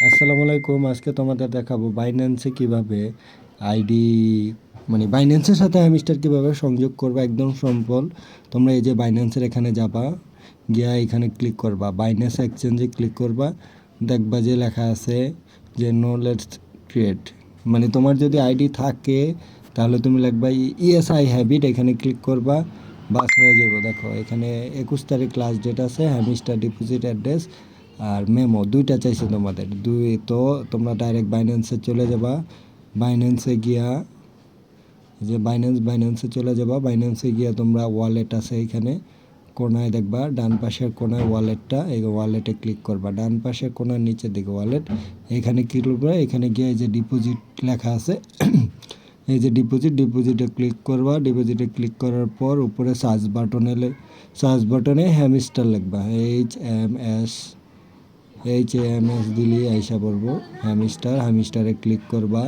আসসালামু আলাইকুম। আজকে তোমাদের দেখাবো বাইন্যান্সে কিভাবে আইডি মানে বাইন্যান্সের সাথে হ্যামস্টার কিভাবে সংযোগ করবা। একদম সিম্পল। তোমরা এই যে বাইন্যান্সের এখানে যাবা, গিয়া এখানে ক্লিক করবা, বাইন্যান্স এক্সচেঞ্জে ক্লিক করবা। দেখবা যে লেখা আছে যে নো লেটস ক্রিয়েট, মানে তোমার যদি আইডি থাকে তাহলে তুমি লিখবা ইয়েস আই হ্যাভ ইট, এখানে ক্লিক করবা, বাস হয়ে যাবে। দেখো এখানে 21 তারিখ লাস্ট ডেট আছে, হ্যামস্টার ডিপোজিট অ্যাড্রেস আর মেমো দুইটা চাইছে তোমাদের। তো তোমরা ডাইরেক্ট বাইন্যান্সে চলে যাবা। বাইন্যান্সে গিয়া যে বাইন্যান্সে চলে যাবা। বাইন্যান্সে গিয়া তোমরা ওয়ালেট আছে এখানে কোনায় দেখবা, ডান পাশের কোনায় ওয়ালেটটা, এই ওয়ালেটে ক্লিক করবা। ডান পাশের কোনার নিচের দিকে ওয়ালেট, এখানে ক্লিক করবা। এখানে গিয়ে এই যে ডিপোজিট লেখা আছে এই যে ডিপোজিটে ক্লিক করবা। ডিপোজিটে ক্লিক করার পর উপরে সার্চ বাটনে হ্যামস্টার লিখবা, HAMS দিলেই আইসা পড়বো হ্যামস্টারে ক্লিক করবা।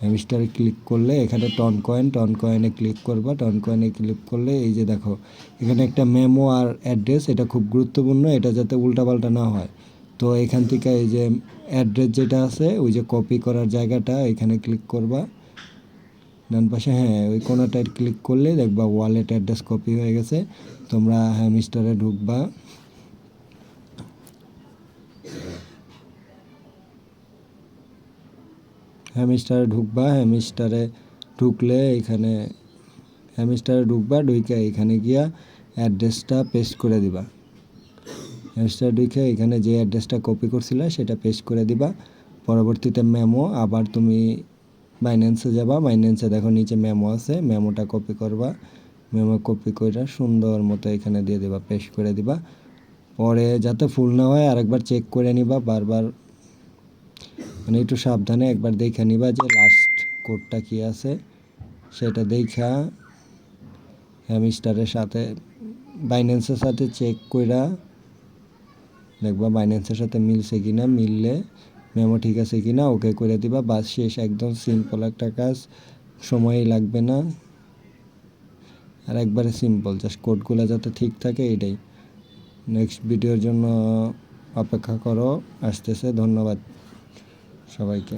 হ্যামস্টারে ক্লিক করলে এখানে টন কয়েনে ক্লিক করবা। টন কয়েনে ক্লিক করলে এই যে দেখো এখানে একটা মেমো আর অ্যাড্রেস, এটা খুব গুরুত্বপূর্ণ, এটা যাতে উল্টাপাল্টা না হয়। তো এখান থেকে এই যে অ্যাড্রেস যেটা আছে ওই যে কপি করার জায়গাটা এখানে ক্লিক করবা ডান পাশে, হ্যাঁ ওই কোনাটায় ক্লিক করলে দেখবা ওয়ালেট অ্যাড্রেস কপি হয়ে গেছে। তোমরা হ্যামস্টারে ঢুকবা। হ্যামস্টারে ঢুকলে এখানে ঢুকে এখানে গিয়া অ্যাড্রেসটা পেস্ট করে দিবা। হ্যামস্টারে ঢুকে এখানে যে অ্যাড্রেসটা কপি করছিলে সেটা পেস্ট করে দিবা। পরবর্তীতে মেমো আবার তুমি বাইন্যান্সে যাবা। বাইন্যান্সে দেখো নিচে মেমো আছে, মেমোটা কপি করবা। মেমো কপি করে সুন্দর মতো এখানে দিয়ে দিবা, পেস্ট করে দিবা। পরে যাতে ফুল না হয় আরেকবার চেক করে নিবা বারবার, মানে একটু সাবধানে একবার দেখে নিবা যে লাস্ট কোডটা কি আছে সেটা দেখা হ্যামস্টারের সাথে বাইন্যান্সের সাথে চেক কইরা দেখবা বাইন্যান্সের সাথে মিলছে কিনা, মিললে মেমো ঠিক আছে কিনা ওকে করে দিবা। বাস শেষ। একদম সিম্পল একটা কাজ, সময়ই লাগবে না, আর একবারে সিম্পল, জাস্ট কোডগুলো যাতে ঠিক থাকে এটাই। নেক্সট ভিডিওর জন্য অপেক্ষা করো, আসতেছে। ধন্যবাদ সবাইকে।